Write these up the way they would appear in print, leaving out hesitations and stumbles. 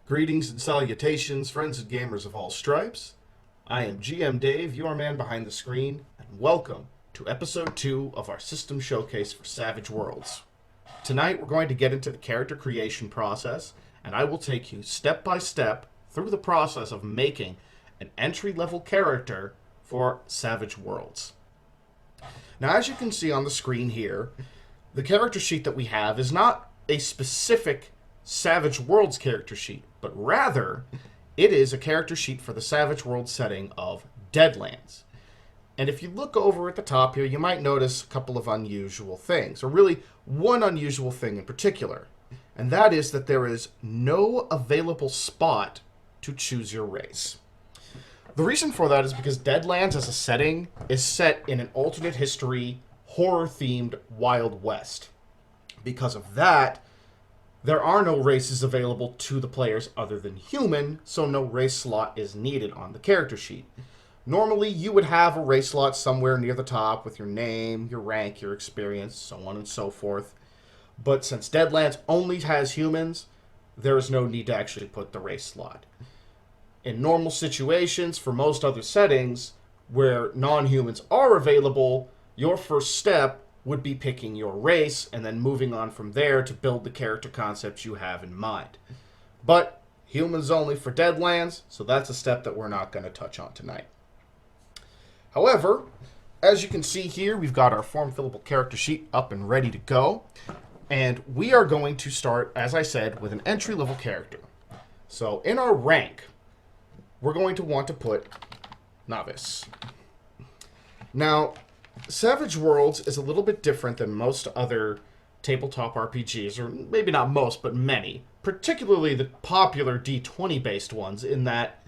Greetings and salutations, friends and gamers of all stripes. I am GM Dave, your man behind the screen, and welcome to episode 2 of our system showcase for Savage Worlds. Tonight we're going to get into the character creation process, and I will take you step by step through the process of making an entry-level character for Savage Worlds. Now, as you can see on the screen here, the character sheet that we have is not a specific Savage Worlds character sheet, but rather it is a character sheet for the Savage Worlds setting of Deadlands. And if you look over at the top here, you might notice a couple of unusual things, or really one unusual thing in particular, and that is that there is no available spot to choose your race. The reason for that is because Deadlands as a setting is set in an alternate history, horror-themed Wild West. Because of that, there are no races available to the players other than human, so no race slot is needed on the character sheet. Normally, you would have a race slot somewhere near the top with your name, your rank, your experience, so on and so forth. But since Deadlands only has humans, there is no need to actually put the race slot. In normal situations, for most other settings, where non-humans are available, your first step would be picking your race and then moving on from there to build the character concepts you have in mind. But humans only for Deadlands, so that's a step that we're not going to touch on tonight. However, as you can see here, we've got our form-fillable character sheet up and ready to go. And we are going to start, as I said, with an entry-level character. So in our rank, we're going to want to put Novice. Now, Savage Worlds is a little bit different than most other tabletop RPGs, or maybe not most, but many, particularly the popular D20-based ones, in that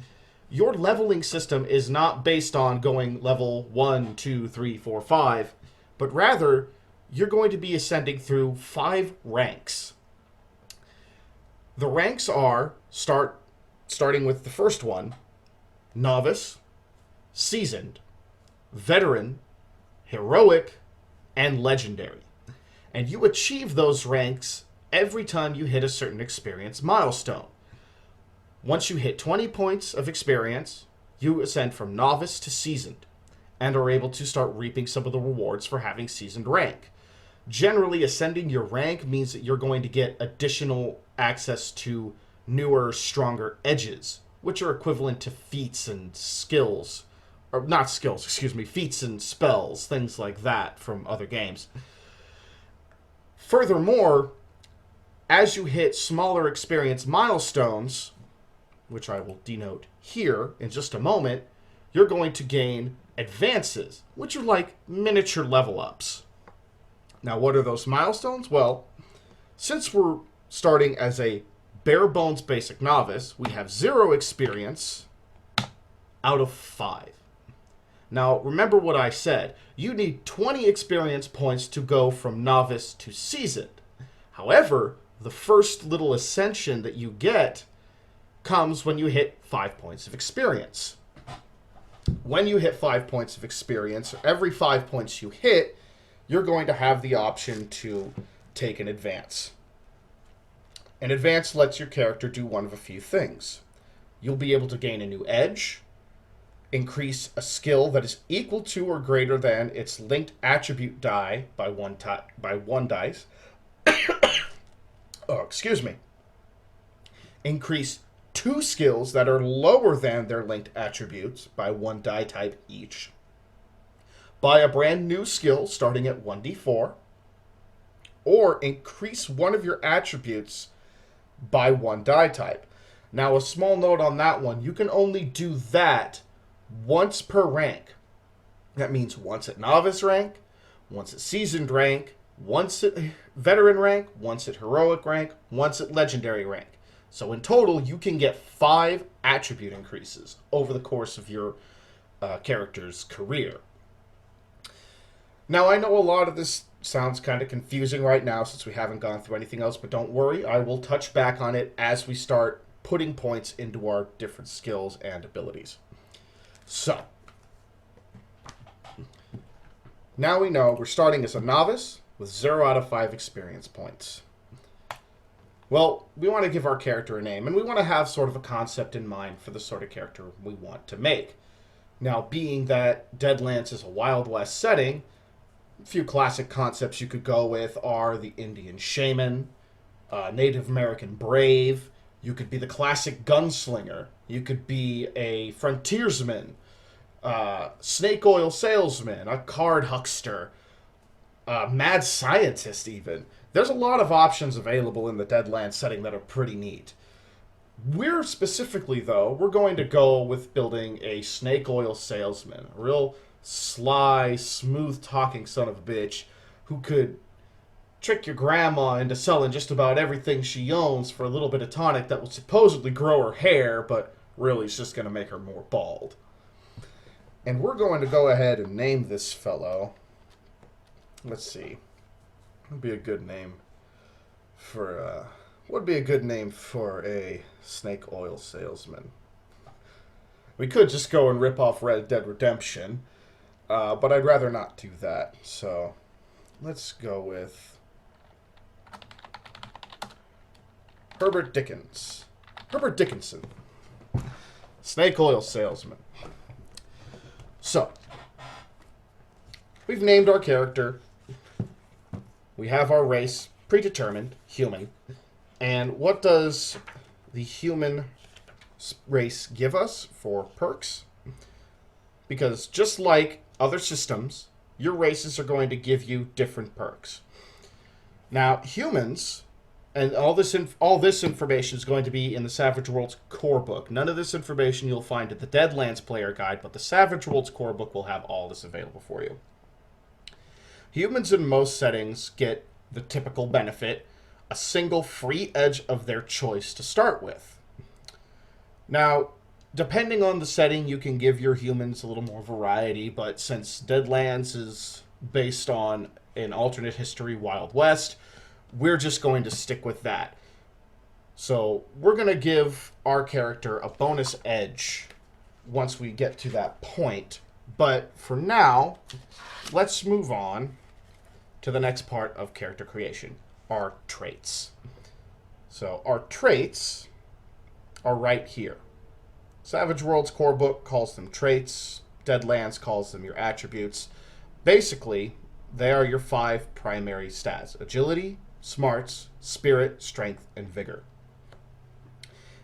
your leveling system is not based on going level 1, 2, 3, 4, 5, but rather you're going to be ascending through 5 ranks. The ranks are, starting with the first one, Novice, Seasoned, Veteran, Heroic, and Legendary. And you achieve those ranks every time you hit a certain experience milestone. Once you hit 20 points of experience, you ascend from Novice to Seasoned, and are able to start reaping some of the rewards for having Seasoned rank. Generally, ascending your rank means that you're going to get additional access to newer, stronger edges, which are equivalent to feats and skills. Or not skills, excuse me, feats and spells, things like that from other games. Furthermore, as you hit smaller experience milestones, which I will denote here in just a moment, you're going to gain advances, which are like miniature level ups. Now, what are those milestones? Well, since we're starting as a bare bones basic novice, we have 0 experience out of 5. Now, remember what I said. You need 20 experience points to go from Novice to Seasoned. However, the first little ascension that you get comes when you hit 5 points of experience. When you hit 5 points of experience, every 5 points you hit, you're going to have the option to take an advance. An advance lets your character do one of a few things. You'll be able to gain a new edge, increase a skill that is equal to or greater than its linked attribute die by one dice. Oh, excuse me. Increase 2 skills that are lower than their linked attributes by 1 die type each. Buy a brand new skill starting at 1d4. Or increase one of your attributes by 1 die type. Now, a small note on that one. You can only do that once per rank. That means once at Novice rank, once at Seasoned rank, once at Veteran rank, once at Heroic rank, once at Legendary rank. So in total, you can get 5 attribute increases over the course of your character's career. Now, I know a lot of this sounds kind of confusing right now since we haven't gone through anything else, but don't worry, I will touch back on it as we start putting points into our different skills and abilities. So, now we know we're starting as a novice with 0 out of 5 experience points. Well, we want to give our character a name, and we want to have sort of a concept in mind for the sort of character we want to make. Now, being that Deadlands is a Wild West setting, a few classic concepts you could go with are the Indian shaman, Native American brave. You could be the classic gunslinger. You could be a frontiersman, snake oil salesman, a card huckster, mad scientist even. There's a lot of options available in the Deadlands setting that are pretty neat. We're specifically, though, we're going to go with building a snake oil salesman. A real sly, smooth-talking son of a bitch who could trick your grandma into selling just about everything she owns for a little bit of tonic that will supposedly grow her hair, but really is just going to make her more bald. And we're going to go ahead and name this fellow. Let's see. What would be a good name for a snake oil salesman? We could just go and rip off Red Dead Redemption, but I'd rather not do that. So let's go with Herbert Dickinson. Snake oil salesman. So, we've named our character. We have our race predetermined, human. And what does the human race give us for perks? Because just like other systems, your races are going to give you different perks. Now, humans, and all this information is going to be in the Savage Worlds core book. None of this information you'll find in the Deadlands player guide, but the Savage Worlds core book will have all this available for you. Humans in most settings get the typical benefit, a single free edge of their choice to start with. Now, depending on the setting, you can give your humans a little more variety, but since Deadlands is based on an alternate history Wild West, we're just going to stick with that. So we're going to give our character a bonus edge once we get to that point. But for now, let's move on to the next part of character creation, our traits. So our traits are right here. Savage Worlds core book calls them traits. Deadlands calls them your attributes. Basically, they are your 5 primary stats: agility, smarts, spirit, strength, and vigor.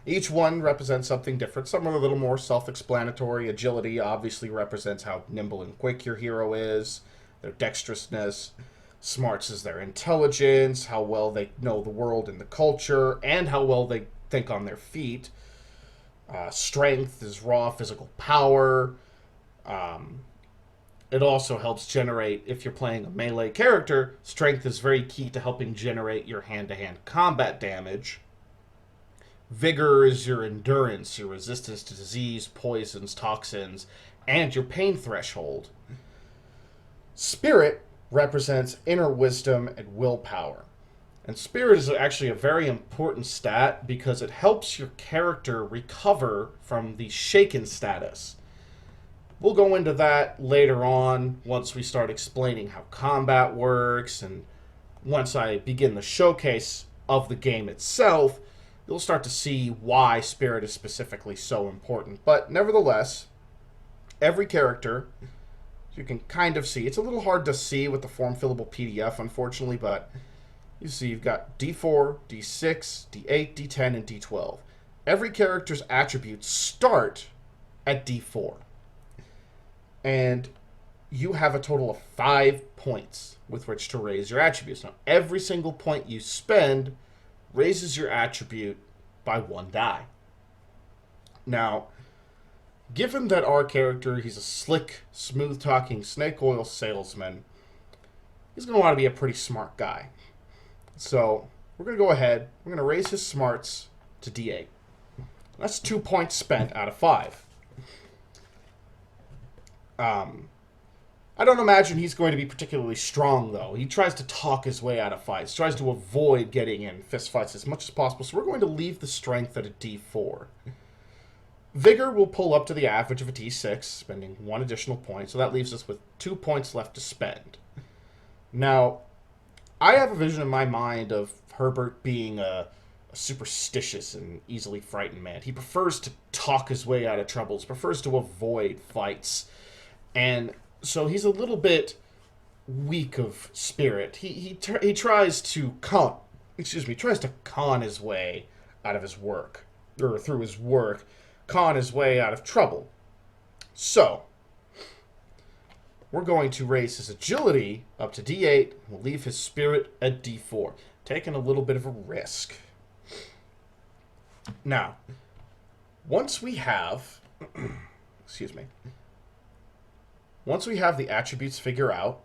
Each one represents something different. Some are a little more self-explanatory. Agility obviously represents how nimble and quick your hero is, their dexterousness. Smarts is their intelligence, how well they know the world and the culture, and how well they think on their feet. Strength is raw physical power. It also helps generate, if you're playing a melee character, strength is very key to helping generate your hand-to-hand combat damage. Vigor is your endurance, your resistance to disease, poisons, toxins, and your pain threshold. Spirit represents inner wisdom and willpower. And spirit is actually a very important stat because it helps your character recover from the shaken status. We'll go into that later on once we start explaining how combat works, and once I begin the showcase of the game itself, you'll start to see why spirit is specifically so important. But nevertheless, every character, you can kind of see, it's a little hard to see with the form-fillable PDF, unfortunately, but you see you've got D4, D6, D8, D10, and D12. Every character's attributes start at D4. And you have a total of 5 points with which to raise your attributes. Now, every single point you spend raises your attribute by 1 die. Now, given that our character, he's a slick, smooth-talking snake oil salesman, he's going to want to be a pretty smart guy. So, we're going to go ahead, we're going to raise his smarts to D8. That's 2 points spent out of 5. I don't imagine he's going to be particularly strong, though. He tries to talk his way out of fights, tries to avoid getting in fist fights as much as possible, so we're going to leave the strength at a D4. Vigor will pull up to the average of a D6, spending 1 additional point, so that leaves us with 2 points left to spend. Now, I have a vision in my mind of Herbert being a superstitious and easily frightened man. He prefers to talk his way out of troubles, prefers to avoid fights, and so he's a little bit weak of spirit. He tries to con his way out of his work, or through his work, con his way out of trouble. So, we're going to raise his agility up to D8. We'll leave his spirit at D4, taking a little bit of a risk. Now, once we have, once we have the attributes figured out,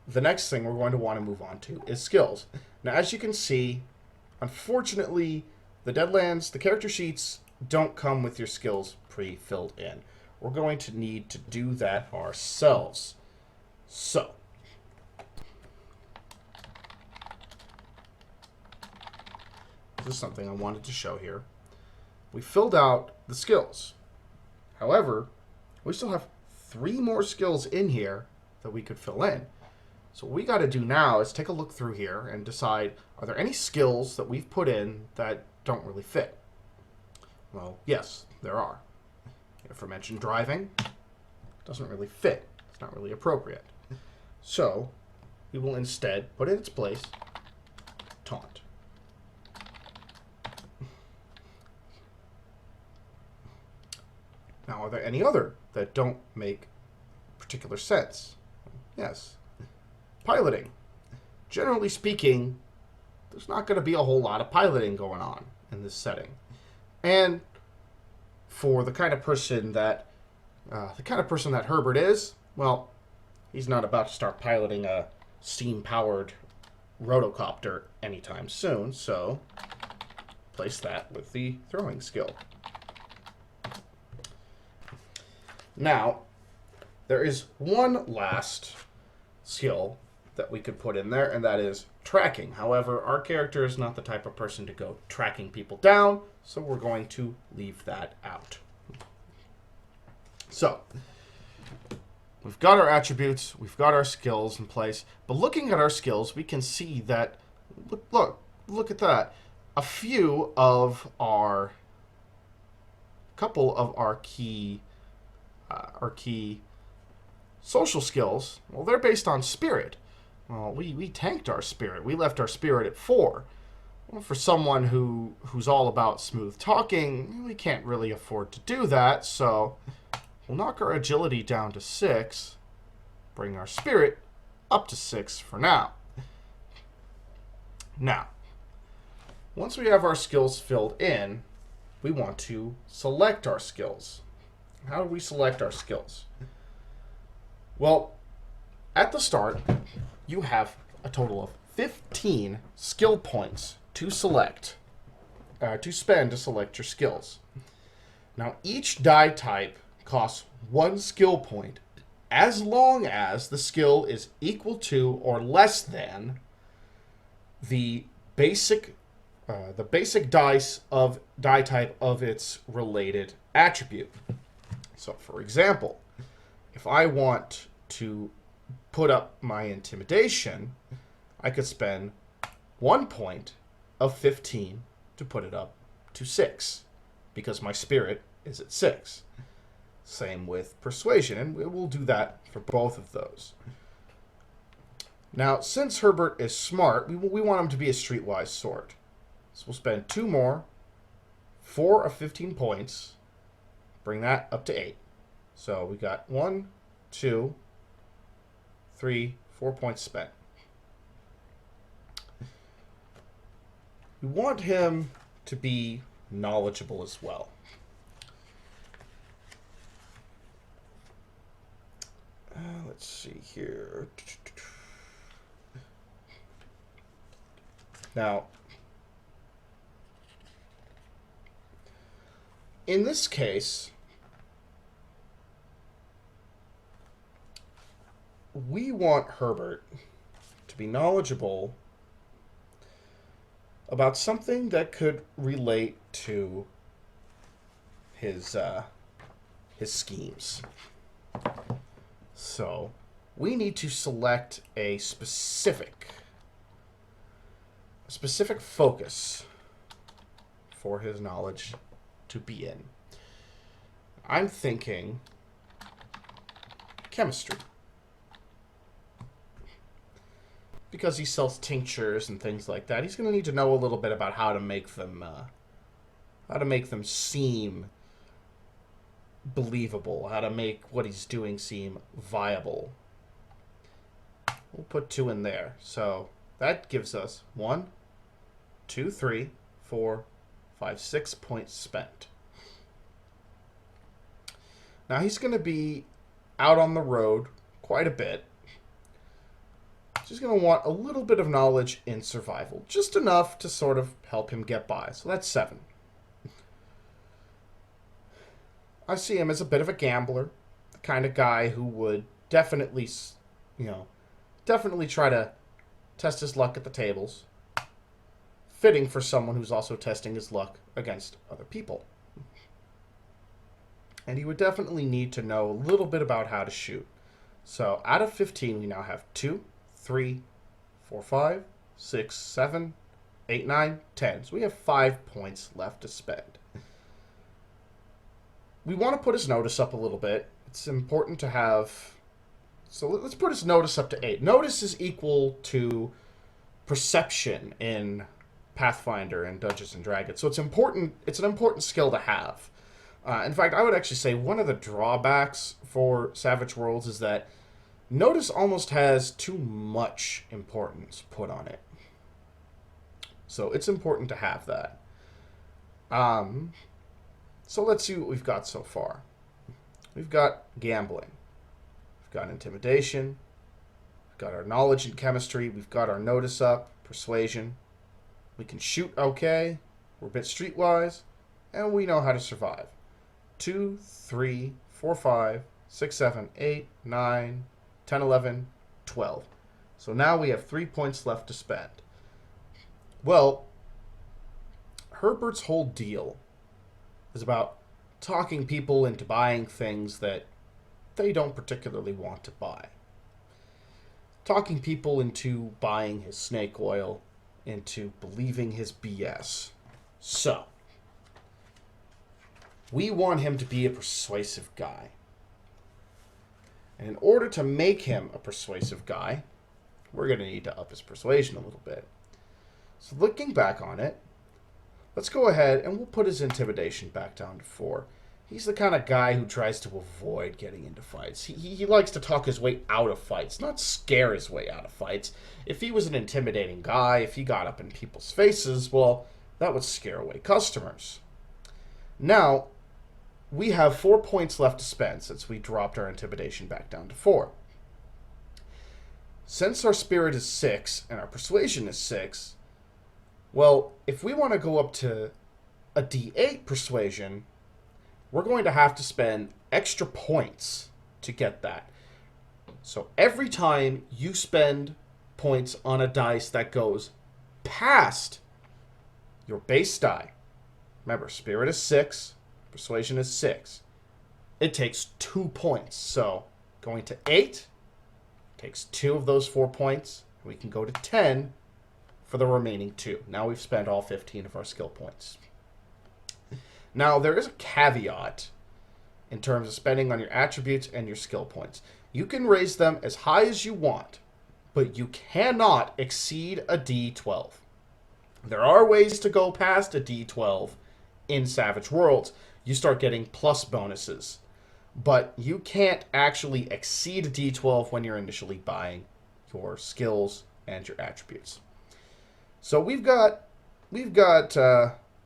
the next thing we're going to want to move on to is skills. Now, as you can see, unfortunately, the Deadlands, the character sheets don't come with your skills pre-filled in. We're going to need to do that ourselves. So, this is something I wanted to show here. We filled out the skills. However, we still have 3 more skills in here that we could fill in. So what we got to do now is take a look through here and decide, are there any skills that we've put in that don't really fit? Well, yes, there are. The aforementioned driving doesn't really fit. It's not really appropriate. So, we will instead put in its place taunt. Now, are there any other that don't make particular sense? Yes. Piloting. Generally speaking, there's not going to be a whole lot of piloting going on in this setting. And for the kind of person that Herbert is, well, he's not about to start piloting a steam-powered rotocopter anytime soon, so place that with the throwing skill. Now, there is one last skill that we could put in there, and that is tracking. However, our character is not the type of person to go tracking people down, so we're going to leave that out. So, we've got our attributes, we've got our skills in place, but looking at our skills, we can see that, look at that. A couple of our key social skills, well, they're based on spirit. Well, we tanked our spirit. We left our spirit at 4. Well, for someone who's all about smooth talking, we can't really afford to do that, so we'll knock our agility down to 6, bring our spirit up to 6 for now. Now, once we have our skills filled in, we want to select our skills. How do we select our skills? Well, at the start, you have a total of 15 skill points to spend to select your skills. Now, each die type costs 1 skill point as long as the skill is equal to or less than the basic die type of its related attribute. So, for example, if I want to put up my intimidation, I could spend 1 point of 15 to put it up to 6, because my spirit is at 6. Same with persuasion, and we'll do that for both of those. Now, since Herbert is smart, we want him to be a streetwise sort. So we'll spend 2 more, 4 of 15 points, bring that up to 8. So we got 1, 2, 3, 4 points spent. We want him to be knowledgeable as well. Let's see here. Now, in this case, we want Herbert to be knowledgeable about something that could relate to his his schemes. So we need to select a specific focus for his knowledge to be in. I'm thinking chemistry. Because he sells tinctures and things like that, he's going to need to know a little bit about how to make them seem believable, how to make what he's doing seem viable. We'll put 2 in there. So that gives us 1, 2, 3, 4, 5, 6 points spent. Now he's going to be out on the road quite a bit. He's going to want a little bit of knowledge in survival, just enough to sort of help him get by. So that's 7. I see him as a bit of a gambler, the kind of guy who would definitely try to test his luck at the tables. Fitting for someone who's also testing his luck against other people. And he would definitely need to know a little bit about how to shoot. So out of 15, we now have 2, 3, 4, 5, 6, 7, 8, 9, 10. So we have 5 points left to spend. We want to put his notice up a little bit. It's important to have... So let's put his notice up to 8. Notice is equal to perception in Pathfinder and Dungeons and Dragons. So it's important. It's an important skill to have. In fact, I would actually say one of the drawbacks for Savage Worlds is that notice almost has too much importance put on it. So it's important to have that. So let's see what we've got so far. We've got gambling. We've got intimidation. We've got our knowledge in chemistry. We've got our notice up, persuasion. We can shoot okay. We're a bit streetwise. And we know how to survive. 2, 3, 4, 5, 6, 7, 8, 9, 10, 11, 12. So now we have 3 points left to spend. Well, Herbert's whole deal is about talking people into buying things that they don't particularly want to buy. Talking people into buying his snake oil, into believing his BS. So, we want him to be a persuasive guy. And in order to make him a persuasive guy, we're going to need to up his persuasion a little bit. So looking back on it, let's go ahead and we'll put his intimidation back down to 4. He's the kind of guy who tries to avoid getting into fights. He likes to talk his way out of fights, not scare his way out of fights. If he was an intimidating guy, if he got up in people's faces, well, that would scare away customers. Now, we have 4 points left to spend since we dropped our intimidation back down to 4. Since our spirit is 6 and our persuasion is 6, well, if we want to go up to a D8 persuasion, we're going to have to spend extra points to get that. So every time you spend points on a dice that goes past your base die, remember, spirit is 6, persuasion is 6, it takes 2 points. So going to 8 takes 2 of those 4 points. We can go to 10 for the remaining 2. Now we've spent all 15 of our skill points. Now, there is a caveat in terms of spending on your attributes and your skill points. You can raise them as high as you want, but you cannot exceed a D12. There are ways to go past a D12 in Savage Worlds. You start getting plus bonuses, but you can't actually exceed a D12 when you're initially buying your skills and your attributes. So we've got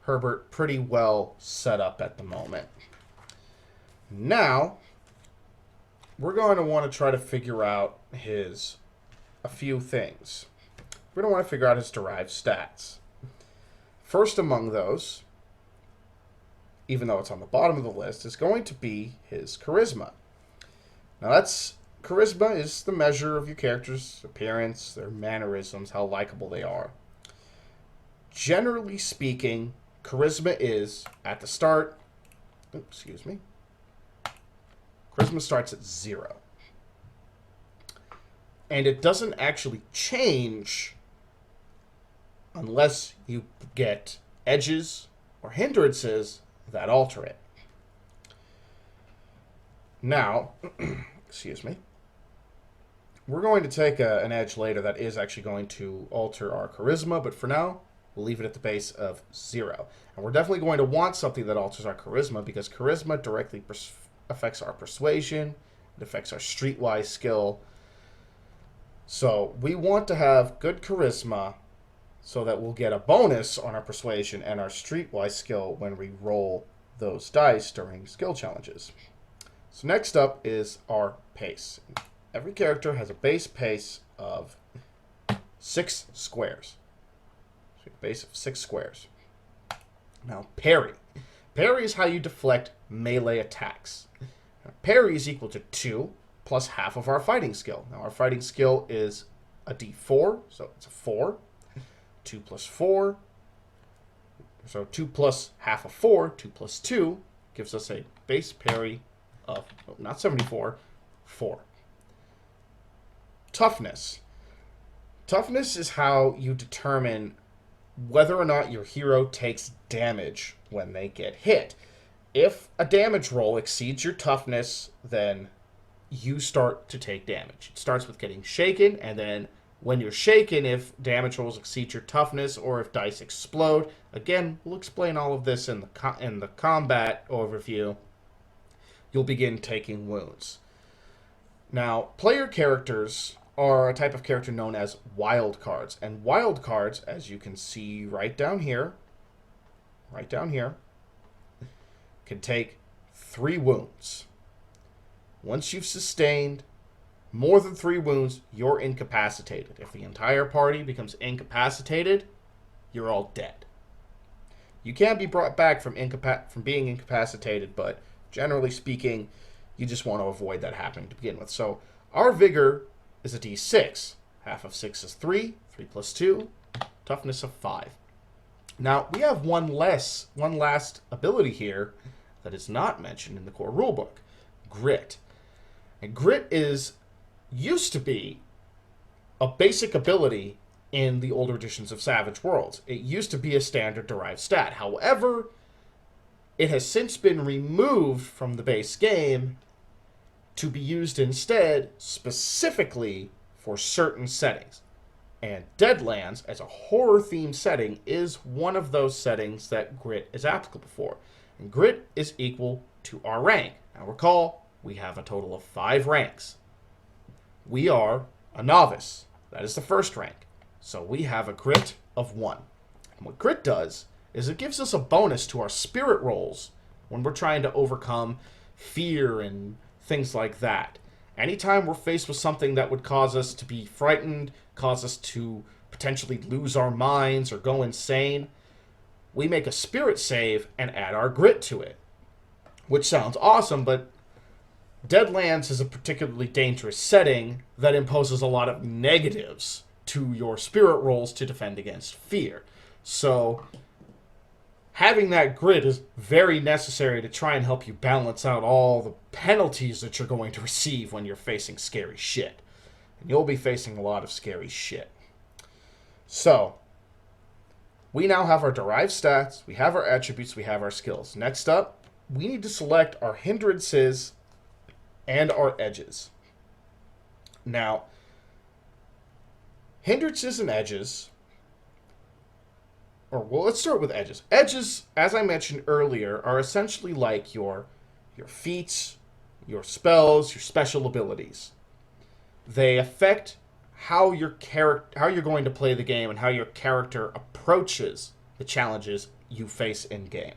Herbert pretty well set up at the moment. Now, we're going to want to try to figure out a few things. We're going to want to figure out his derived stats. First among those, even though it's on the bottom of the list, is going to be his charisma. Now charisma is the measure of your character's appearance, their mannerisms, how likable they are. Generally speaking, charisma is, at the start, Charisma starts at 0. And it doesn't actually change unless you get edges or hindrances that alter it. Now, excuse me, we're going to take an edge later that is actually going to alter our charisma, but for now, we'll leave it at the base of 0. And we're definitely going to want something that alters our charisma, because charisma directly affects our persuasion, it affects our streetwise skill. So we want to have good charisma so that we'll get a bonus on our persuasion and our streetwise skill when we roll those dice during skill challenges. So next up is our pace. Every character has a base pace of 6 squares. So a base of 6 squares. Now, parry. Parry is how you deflect melee attacks. Now, parry is equal to 2 plus half of our fighting skill. Now, our fighting skill is a d4, so it's a 4. 2 plus 4. So 2 plus half of 4, 2 plus 2, gives us a base parry of, not 74, 4. Toughness. Toughness is how you determine whether or not your hero takes damage when they get hit. If a damage roll exceeds your toughness, then you start to take damage. It starts with getting shaken, and then when you're shaken, if damage rolls exceed your toughness or if dice explode, again, we'll explain all of this in the combat overview, you'll begin taking wounds. Now, player characters are a type of character known as wild cards. And wild cards, as you can see right down here, can take 3 wounds. Once you've sustained more than 3 wounds, you're incapacitated. If the entire party becomes incapacitated, you're all dead. You can be brought back from being incapacitated, but generally speaking, you just want to avoid that happening to begin with. So our vigor is a d6. Half of 6 is 3. 3 plus 2. Toughness of 5. Now, we have one last ability here that is not mentioned in the core rulebook. Grit. And grit used to be a basic ability in the older editions of Savage Worlds. It used to be a standard derived stat. However, it has since been removed from the base game to be used instead specifically for certain settings. And Deadlands, as a horror-themed setting, is one of those settings that grit is applicable for. And grit is equal to our rank. Now recall, we have a total of 5 ranks. We are a novice. That is the first rank. So we have a grit of 1. And what grit does is it gives us a bonus to our spirit rolls when we're trying to overcome fear and things like that. Anytime we're faced with something that would cause us to be frightened, cause us to potentially lose our minds or go insane, we make a spirit save and add our grit to it. Which sounds awesome, but Deadlands is a particularly dangerous setting that imposes a lot of negatives to your spirit rolls to defend against fear. So having that grit is very necessary to try and help you balance out all the penalties that you're going to receive when you're facing scary shit. And you'll be facing a lot of scary shit. So, we now have our derived stats, we have our attributes, we have our skills. Next up, we need to select our hindrances and our edges. Now, hindrances and edges, let's start with edges. Edges, as I mentioned earlier, are essentially like your feats, your spells, your special abilities. They affect how you're going to play the game and how your character approaches the challenges you face in game.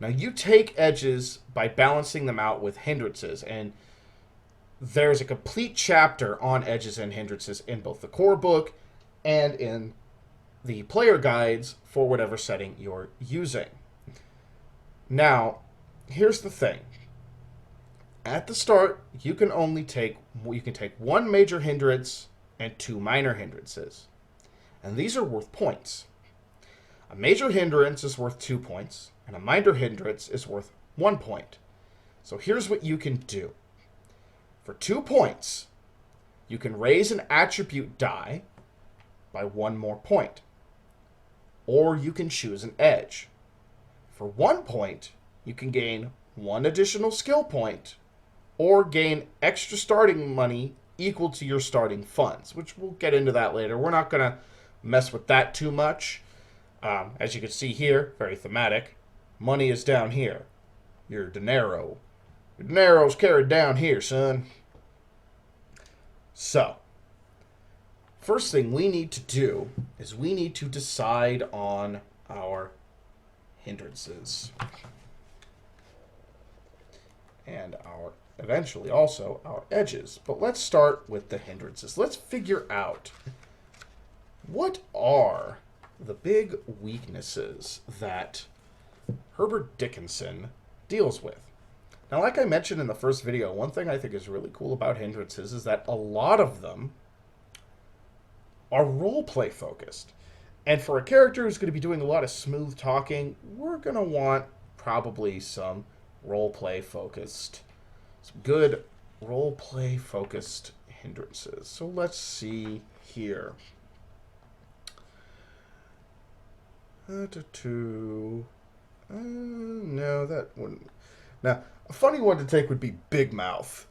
Now, you take edges by balancing them out with hindrances, and there's a complete chapter on edges and hindrances in both the core book and in the player guides for whatever setting you're using. Now, here's the thing. At the start, you can take 1 major hindrance and 2 minor hindrances. And these are worth points. A major hindrance is worth 2 points, and a minor hindrance is worth 1 point. So here's what you can do. For 2 points, you can raise an attribute die by 1 more point. Or you can choose an edge. For 1 point, you can gain 1 additional skill point or gain extra starting money equal to your starting funds, which we'll get into that later. We're not going to mess with that too much. As you can see here, very thematic. Money is down here. Your dinero. Your dinero's carried down here, son. So, first thing we need to do is we need to decide on our hindrances. And eventually also our edges. But let's start with the hindrances. Let's figure out what are the big weaknesses that Herbert Dickinson deals with. Now, like I mentioned in the first video, one thing I think is really cool about hindrances is that a lot of them are roleplay focused. And for a character who's going to be doing a lot of smooth talking, we're going to want probably some roleplay focused, some good roleplay focused hindrances. So let's see here. No, that wouldn't. Now, a funny one to take would be Big Mouth.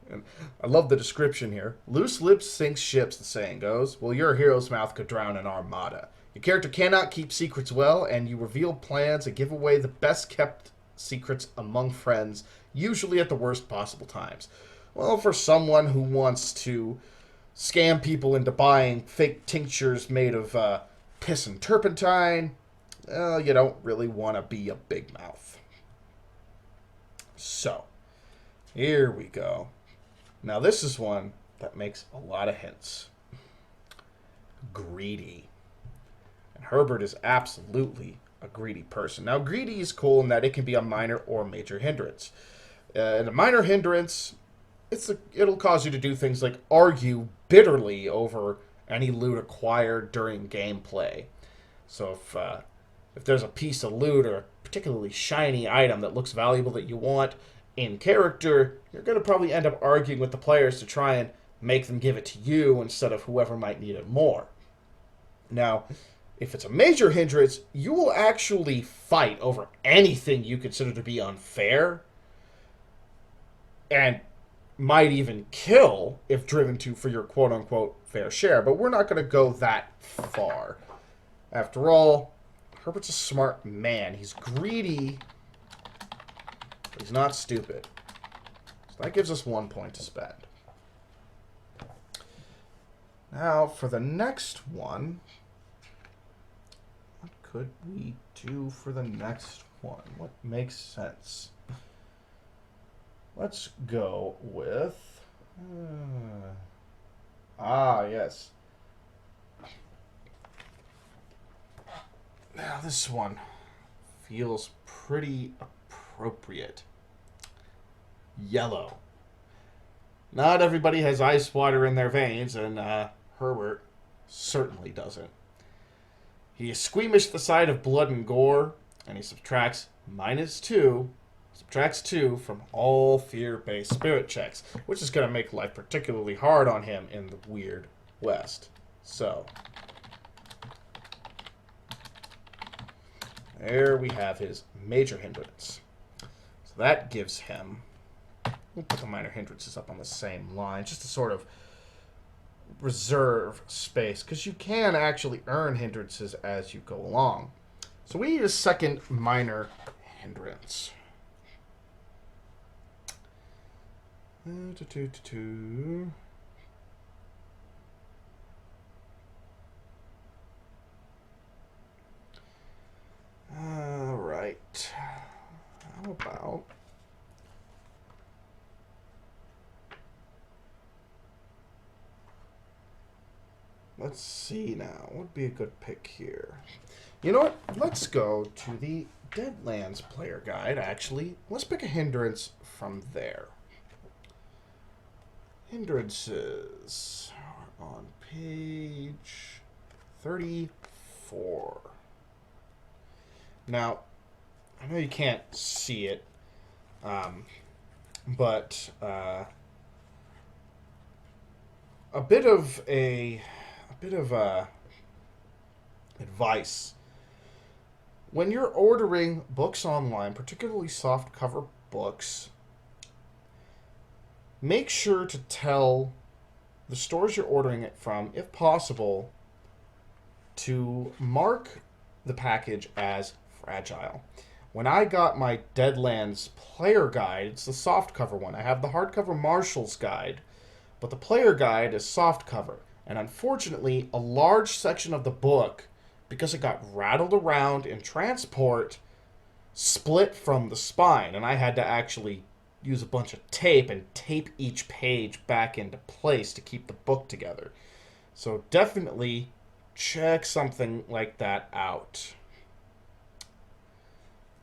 And I love the description here. Loose lips sinks ships, the saying goes. Well, your hero's mouth could drown an armada. Your character cannot keep secrets well, and you reveal plans and give away the best kept secrets among friends, usually at the worst possible times. Well, for someone who wants to scam people into buying fake tinctures made of piss and turpentine, you don't really want to be a big mouth. So, here we go. Now, this is one that makes a lot of hints. Greedy. And Herbert is absolutely a greedy person. Now, greedy is cool in that it can be a minor or major hindrance. And a minor hindrance, it'll cause you to do things like argue bitterly over any loot acquired during gameplay. So if there's a piece of loot or a particularly shiny item that looks valuable that you want in character, you're going to probably end up arguing with the players to try and make them give it to you instead of whoever might need it more. Now, if it's a major hindrance, you will actually fight over anything you consider to be unfair and might even kill if driven to for your quote-unquote fair share. But we're not going to go that far. After all, Herbert's a smart man. He's greedy, but he's not stupid. So that gives us 1 point to spend. Now, for the next one, what could we do for the next one? What makes sense? Let's go with... yes. Now, this one feels pretty appropriate. Yellow. Not everybody has ice water in their veins, and Herbert certainly doesn't. He is squeamish at the sight of blood and gore, and he subtracts -2 from all fear-based spirit checks, which is going to make life particularly hard on him in the Weird West. So, there we have his major hindrance. So that gives him... We'll put the minor hindrances up on the same line, just to sort of reserve space, because you can actually earn hindrances as you go along. So we need a second minor hindrance. All right. How about... Let's see now. What would be a good pick here? You know what? Let's go to the Deadlands player guide, actually. Let's pick a hindrance from there. Hindrances are on page 34. Now, I know you can't see it, But a bit of advice when you're ordering books online, particularly soft cover books. Make sure to tell the stores you're ordering it from, if possible, to mark the package as fragile. When I got my Deadlands player guide, it's the soft cover one. I have the hardcover Marshall's guide, but the player guide is soft cover. And unfortunately, a large section of the book, because it got rattled around in transport, split from the spine, and I had to actually use a bunch of tape and tape each page back into place to keep the book together. So definitely check something like that out.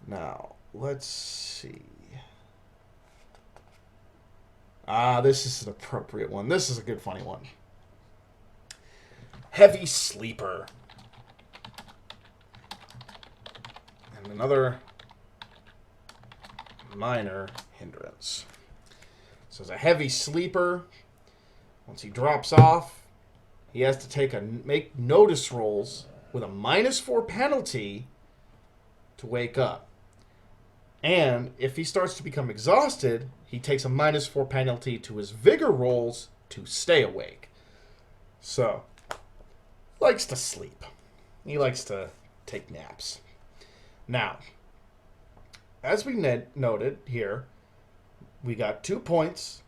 Now, let's see. This is an appropriate one. This is a good, funny one. Heavy sleeper. And another minor hindrance. So as a heavy sleeper, once he drops off, he has to make notice rolls with a -4 penalty to wake up. And if he starts to become exhausted, he takes a -4 penalty to his vigor rolls to stay awake. So, likes to sleep. He likes to take naps. Now, as we noted here, we got 2 points,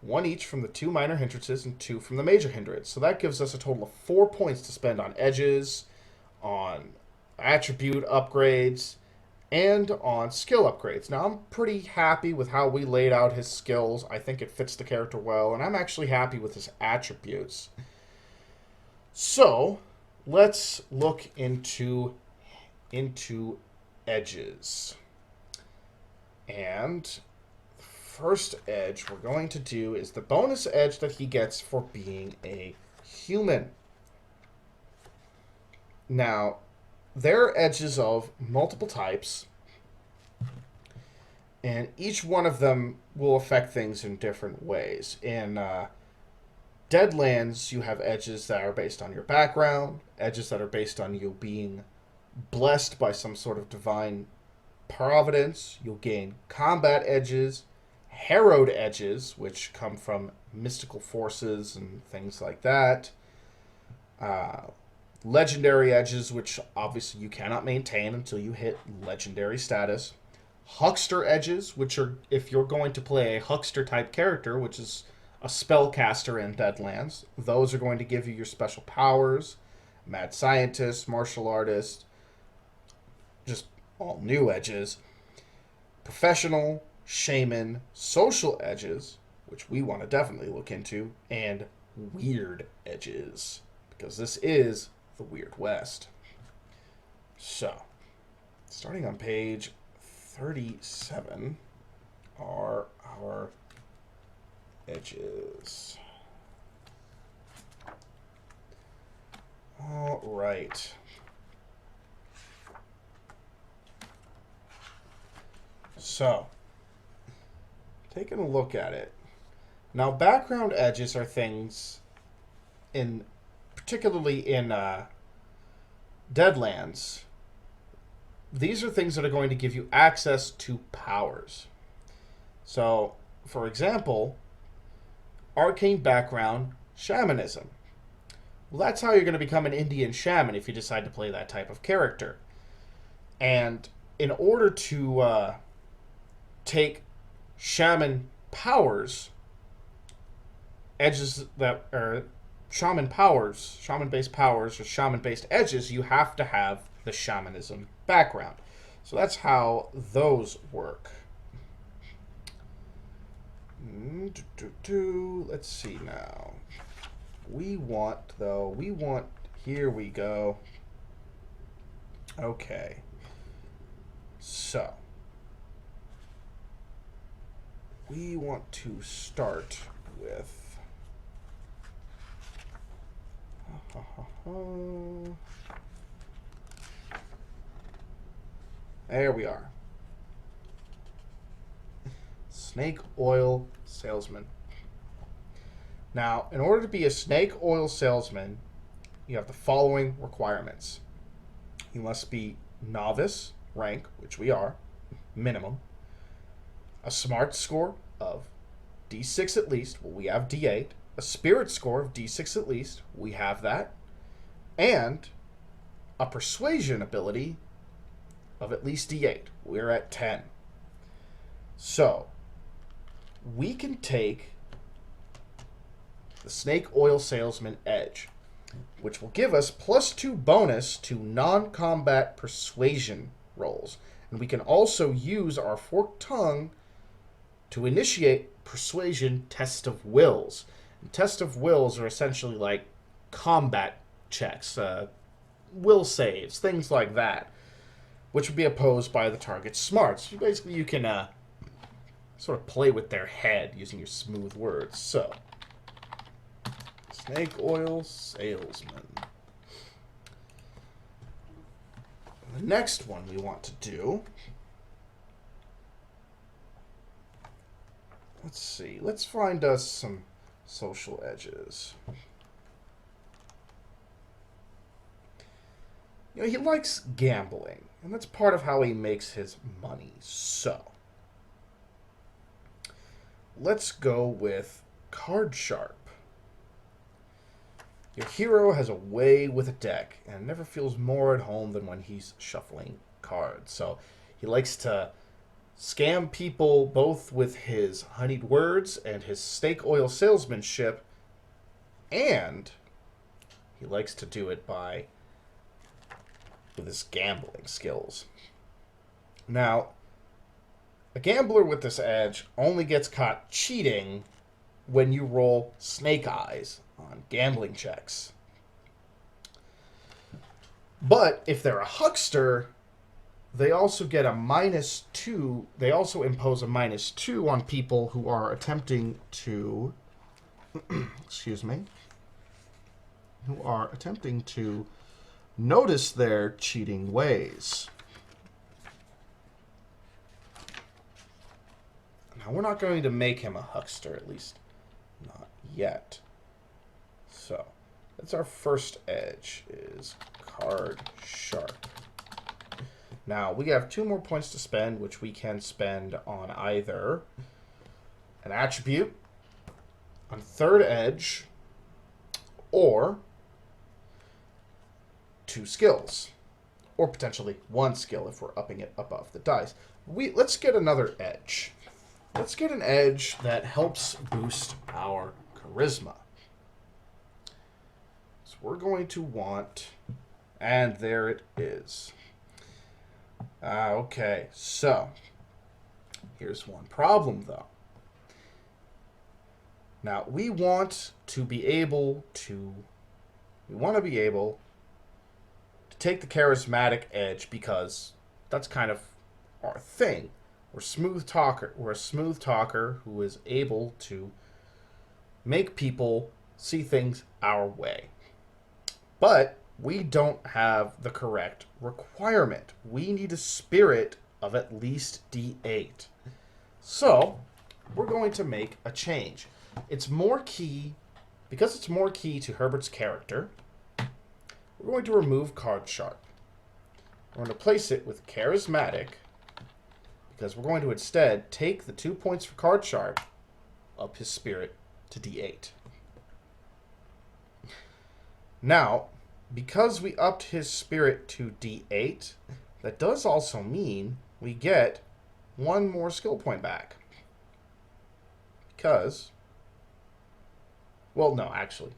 1 each from the 2 minor hindrances and 2 from the major hindrance. So that gives us a total of 4 points to spend on edges, on attribute upgrades, and on skill upgrades. Now, I'm pretty happy with how we laid out his skills. I think it fits the character well, and I'm actually happy with his attributes. So, let's look into edges. And the first edge we're going to do is the bonus edge that he gets for being a human. Now, there are edges of multiple types, and each one of them will affect things in different ways. In Deadlands, you have edges that are based on your background, edges that are based on you being blessed by some sort of divine providence. You'll gain combat edges, harrowed edges, which come from mystical forces and things like that. Legendary edges, which obviously you cannot maintain until you hit legendary status. Huckster edges, which are if you're going to play a huckster type character, which is a spellcaster in Deadlands, those are going to give you your special powers. Mad scientist, martial artist, just all new edges. Professional, shaman, social edges, which we want to definitely look into, and weird edges, because this is the Weird West. So, starting on page 37 are our edges. All right. So, taking a look at it. Now, background edges are things particularly in Deadlands, these are things that are going to give you access to powers. So, for example, arcane background shamanism. Well, that's how you're going to become an Indian shaman if you decide to play that type of character. And in order to take shaman powers, edges that are shaman-based powers, or shaman-based edges, you have to have the shamanism background. So that's how those work. Let's see now. Here we go. Okay. So, we want to start with there we are. snake oil salesman. Now, in order to be a snake oil salesman, you have the following requirements. You must be novice rank, which we are, minimum. A smart score of D6 at least. Well, we have D8. A spirit score of D6 at least. We have that. And a persuasion ability of at least D8. We're at 10. So, we can take the snake oil salesman edge, which will give us +2 bonus to non-combat persuasion rolls. And we can also use our forked tongue to initiate persuasion test of wills. And test of wills are essentially like combat checks, will saves, things like that, which would be opposed by the target's smarts. Basically, you can sort of play with their head using your smooth words. So, snake oil salesman. The next one we want to do, let's see, let's find us some social edges. You know, he likes gambling, and that's part of how he makes his money. So, let's go with card sharp. Your hero has a way with a deck and never feels more at home than when he's shuffling cards. So he likes to scam people both with his honeyed words and his snake oil salesmanship, and he likes to do it with his gambling skills. Now, a gambler with this edge only gets caught cheating when you roll snake eyes on gambling checks. But if they're a huckster, they also get a -2. They also impose a -2 on people who are attempting to, excuse me, who are attempting to notice their cheating ways. Now, we're not going to make him a huckster, at least not yet. So, that's our first edge, is card sharp. Now, we have 2 more points to spend, which we can spend on either an attribute, on third edge, or 2 skills, or potentially 1 skill if we're upping it above the dice. Let's get another edge. Let's get an edge that helps boost our charisma. So we're going to want, and there it is. Okay, so here's one problem though. Now we want to be able to take the charismatic edge because that's kind of our thing. We're a smooth talker who is able to make people see things our way. But we don't have the correct requirement. We need a spirit of at least D8. So, we're going to make a change. It's more key, because it's more key to Herbert's character, we're going to remove card sharp. We're going to place it with charismatic, because we're going to instead take the 2 points for card sharp, up his spirit to D8. Now, because we upped his spirit to D8, that does also mean we get 1 more skill point back. Because, well, no, actually,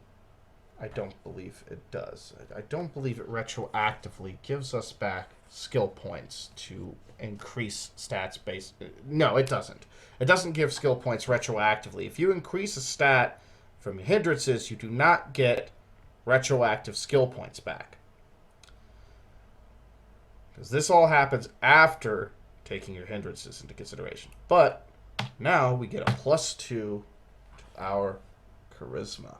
I don't believe it does. I don't believe it retroactively gives us back skill points to increase stats based. No, it doesn't. It doesn't give skill points retroactively. If you increase a stat from your hindrances, you do not get retroactive skill points back. Because this all happens after taking your hindrances into consideration. But now we get a +2 to our charisma.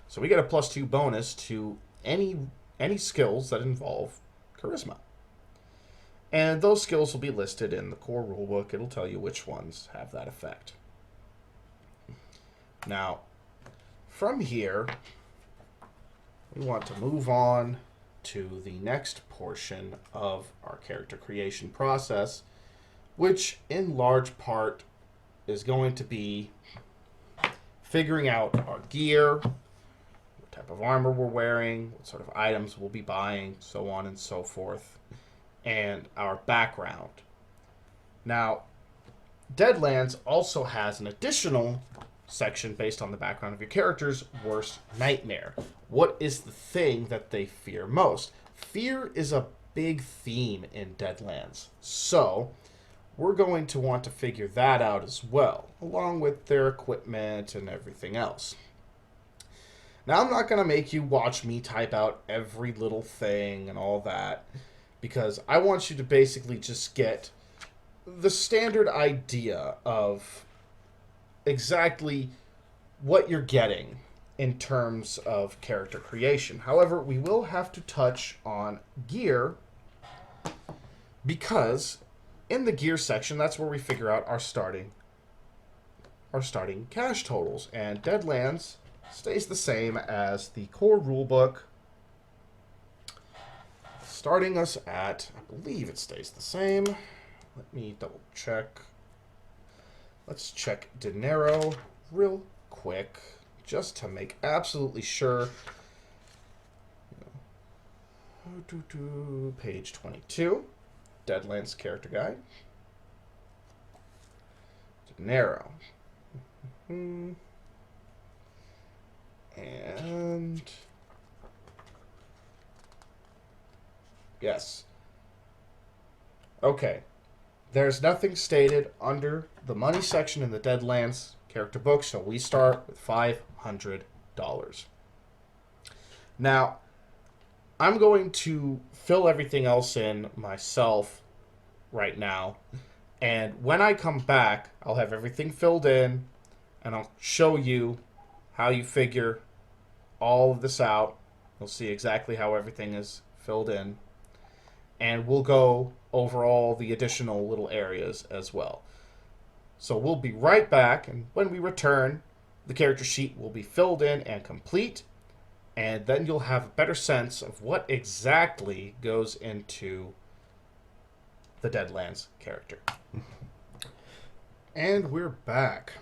So we get a +2 bonus to any skills that involve charisma. And those skills will be listed in the core rulebook. It'll tell you which ones have that effect. Now, from here, we want to move on to the next portion of our character creation process, which in large part is going to be figuring out our gear, what type of armor we're wearing, what sort of items we'll be buying, so on and so forth, and our background. Now, Deadlands also has an additional section based on the background of your character's worst nightmare. What is the thing that they fear most? Fear is a big theme in Deadlands. So, we're going to want to figure that out as well, along with their equipment and everything else. Now, I'm not going to make you watch me type out every little thing and all that, because I want you to basically just get the standard idea of exactly what you're getting in terms of character creation. However, we will have to touch on gear, because in the gear section, that's where we figure out our starting cash totals. And Deadlands stays the same as the core rulebook, starting us at, I believe it stays the same. Let me double check. Let's check dinero real quick, just to make absolutely sure. Page 22, Deadlands character guide. Dinero. And yes. Okay. There's nothing stated under the money section in the Deadlands character book, so we start with $500. Now, I'm going to fill everything else in myself right now, and when I come back, I'll have everything filled in, and I'll show you how you figure all of this out. You'll see exactly how everything is filled in, and we'll go over all the additional little areas as well. So we'll be right back, and when we return, the character sheet will be filled in and complete, and then you'll have a better sense of what exactly goes into the Deadlands character. And we're back.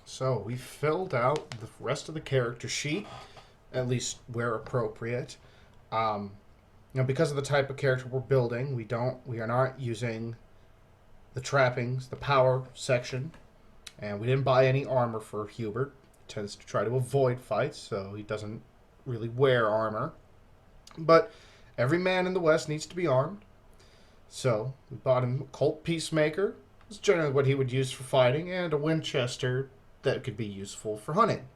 So we filled out the rest of the character sheet, at least where appropriate. Because of the type of character we're building, we are not using the trappings, the power section, and we didn't buy any armor for Hubert. He tends to try to avoid fights, so he doesn't really wear armor. But every man in the West needs to be armed, so we bought him a Colt Peacemaker. It's generally what he would use for fighting, and a Winchester that could be useful for hunting.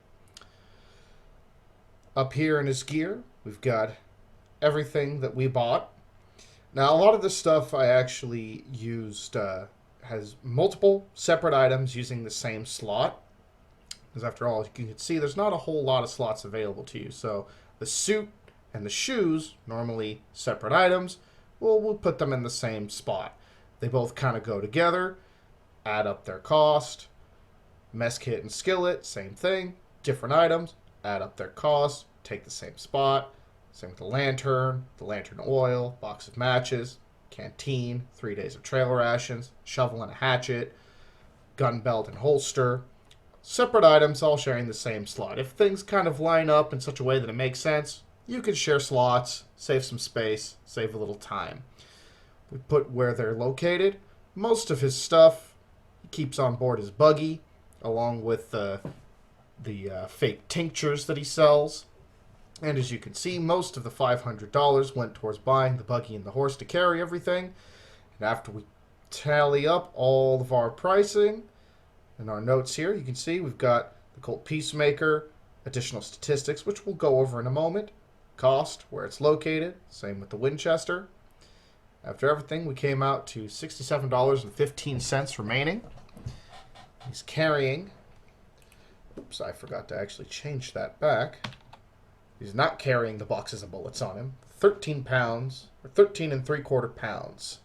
Up here in his gear, we've got everything that we bought. Now, a lot of this stuff I actually used has multiple separate items using the same slot. Because after all, you can see there's not a whole lot of slots available to you. So the suit and the shoes, normally separate items, we'll put them in the same spot. They both kind of go together, add up their cost. Mess kit and skillet, same thing. Different items, add up their cost, take the same spot. Same with the lantern oil, box of matches, canteen, 3 days of trail rations, shovel and a hatchet, gun belt and holster. Separate items all sharing the same slot. If things kind of line up in such a way that it makes sense, you can share slots, save some space, save a little time. We put where they're located. Most of his stuff he keeps on board his buggy, along with the fake tinctures that he sells. And as you can see, most of the $500 went towards buying the buggy and the horse to carry everything. And after we tally up all of our pricing in our notes here, you can see we've got the Colt Peacemaker, additional statistics, which we'll go over in a moment, cost, where it's located, same with the Winchester. After everything, we came out to $67.15 remaining. He's carrying, oops, I forgot to actually change that back. He's not carrying the boxes of bullets on him. 13 pounds, or 13 and 3/4 pounds.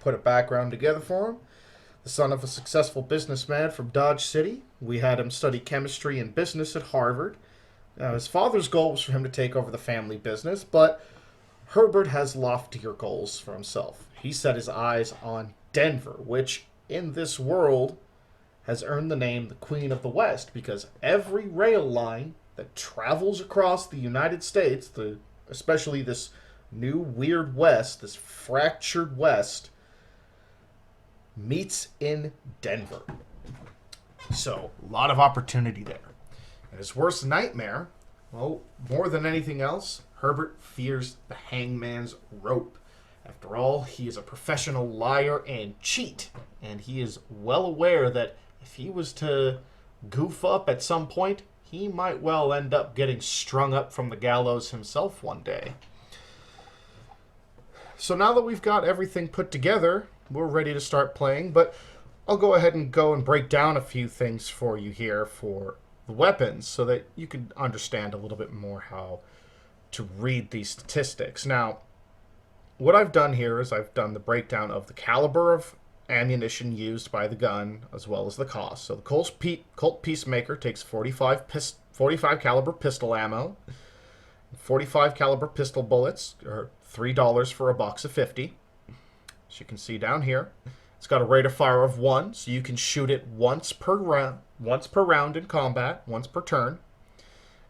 Put a background together for him. The son of a successful businessman from Dodge City. We had him study chemistry and business at Harvard. Now, his father's goal was for him to take over the family business, but Herbert has loftier goals for himself. He set his eyes on Denver, which in this world has earned the name the Queen of the West, because every rail line that travels across the United States, especially this new weird West, this fractured West, meets in Denver. So, a lot of opportunity there. And his worst nightmare, well, more than anything else, Herbert fears the hangman's rope. After all, he is a professional liar and cheat, and he is well aware that if he was to goof up at some point, he might well end up getting strung up from the gallows himself one day. So now that we've got everything put together, we're ready to start playing, but I'll go ahead and break down a few things for you here for the weapons so that you can understand a little bit more how to read these statistics. Now, what I've done here is I've done the breakdown of the caliber of ammunition used by the gun as well as the cost. So the Colt Peacemaker takes 45 caliber pistol ammo, 45 caliber pistol bullets, or $3 for a box of 50. As you can see down here, it's got a rate of fire of 1, so you can shoot it once per round in combat, once per turn.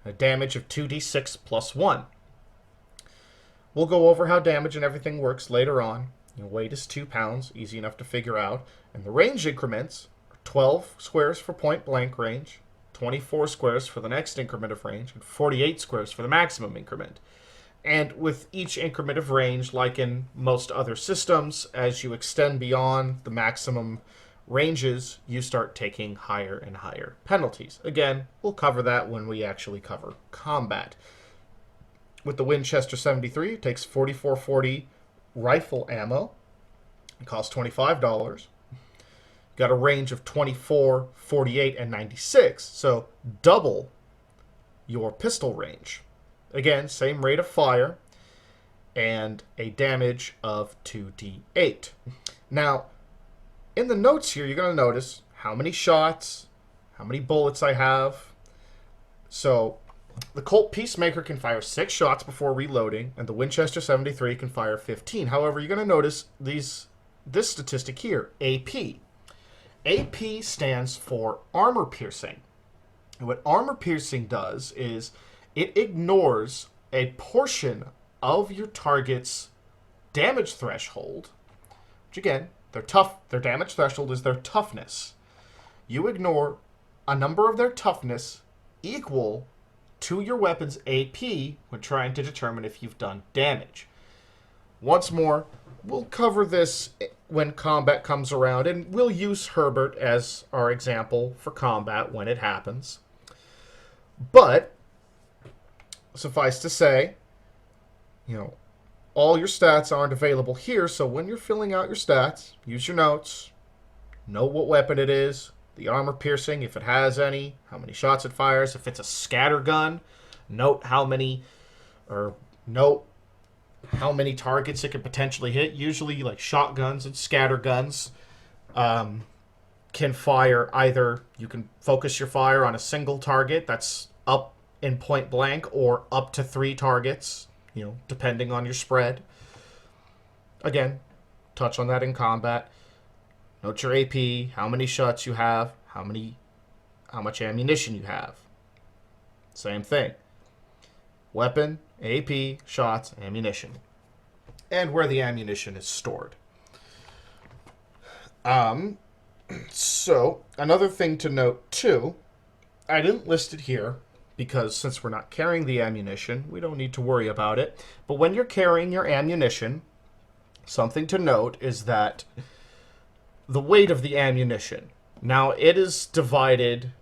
A damage of 2d6 plus 1. We'll go over how damage and everything works later on. Weight is 2 pounds, easy enough to figure out. And the range increments are 12 squares for point blank range, 24 squares for the next increment of range, and 48 squares for the maximum increment. And with each increment of range, like in most other systems, as you extend beyond the maximum ranges, you start taking higher and higher penalties. Again, we'll cover that when we actually cover combat. With the Winchester 73, it takes 4440 rifle ammo. It costs $25. Got a range of 24, 48, and 96, so double your pistol range. Again, same rate of fire, and a damage of 2d8. Now, in the notes here, you're going to notice how many shots, how many bullets I have. So, the Colt Peacemaker can fire 6 shots before reloading, and the Winchester 73 can fire 15. However, you're going to notice this statistic here, AP. AP stands for armor piercing. And what armor piercing does is it ignores a portion of your target's damage threshold, which again, their damage threshold is their toughness. You ignore a number of their toughness equal to your weapon's AP when trying to determine if you've done damage. Once more, we'll cover this when combat comes around, and we'll use Herbert as our example for combat when it happens. But suffice to say, all your stats aren't available here, so when you're filling out your stats, use your notes, know what weapon it is, the armor piercing, if it has any, how many shots it fires. If it's a scatter gun, note how many targets it could potentially hit. Usually, like shotguns and scatter guns can fire either, you can focus your fire on a single target that's up in point blank, or up to 3 targets, depending on your spread. Again, touch on that in combat. Note your AP, how many shots you have, how much ammunition you have. Same thing. Weapon, AP, shots, ammunition. And where the ammunition is stored. So, another thing to note too, I didn't list it here, because since we're not carrying the ammunition, we don't need to worry about it. But when you're carrying your ammunition, something to note is that the weight of the ammunition. Now, it is divided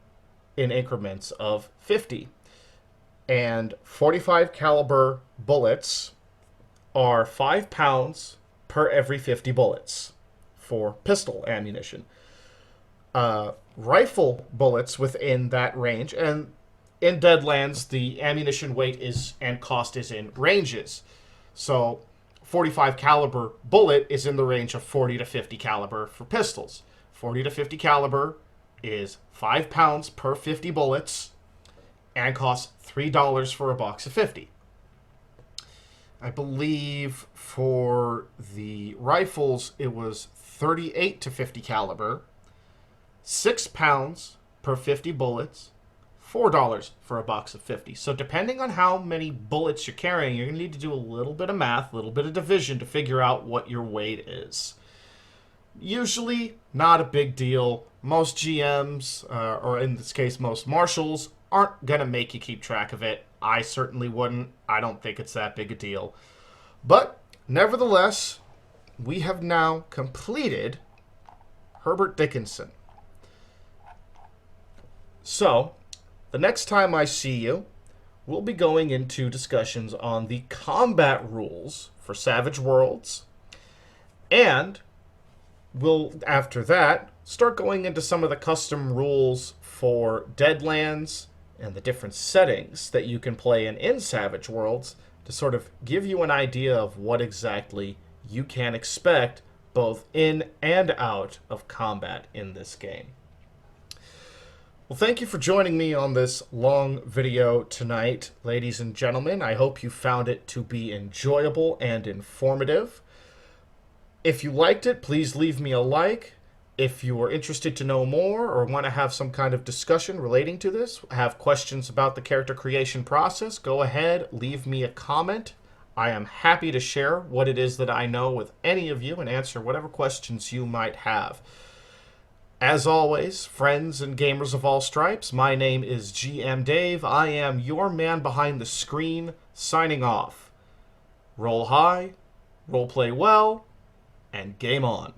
in increments of 50. And 45 caliber bullets are 5 pounds per every 50 bullets for pistol ammunition. Rifle bullets within that range, and in Deadlands, the ammunition weight is and cost is in ranges. So 45 caliber bullet is in the range of 40 to 50 caliber for pistols. 40 to 50 caliber is 5 pounds per 50 bullets and costs $3 for a box of 50. I believe for the rifles it was 38 to 50 caliber, 6 pounds per 50 bullets, $4 for a box of 50. So depending on how many bullets you're carrying, you're going to need to do a little bit of math, a little bit of division to figure out what your weight is. Usually not a big deal. Most GMs, or in this case most marshals, aren't going to make you keep track of it. I certainly wouldn't. I don't think it's that big a deal. But nevertheless, we have now completed Herbert Dickinson. So, the next time I see you, we'll be going into discussions on the combat rules for Savage Worlds, and we'll, after that, start going into some of the custom rules for Deadlands and the different settings that you can play in Savage Worlds to sort of give you an idea of what exactly you can expect both in and out of combat in this game. Well, thank you for joining me on this long video tonight, ladies and gentlemen. I hope you found it to be enjoyable and informative. If you liked it, please leave me a like. If you are interested to know more or want to have some kind of discussion relating to this, have questions about the character creation process, go ahead, leave me a comment. I am happy to share what it is that I know with any of you and answer whatever questions you might have. As always, friends and gamers of all stripes, my name is GM Dave. I am your man behind the screen, signing off. Roll high, role play well, and game on.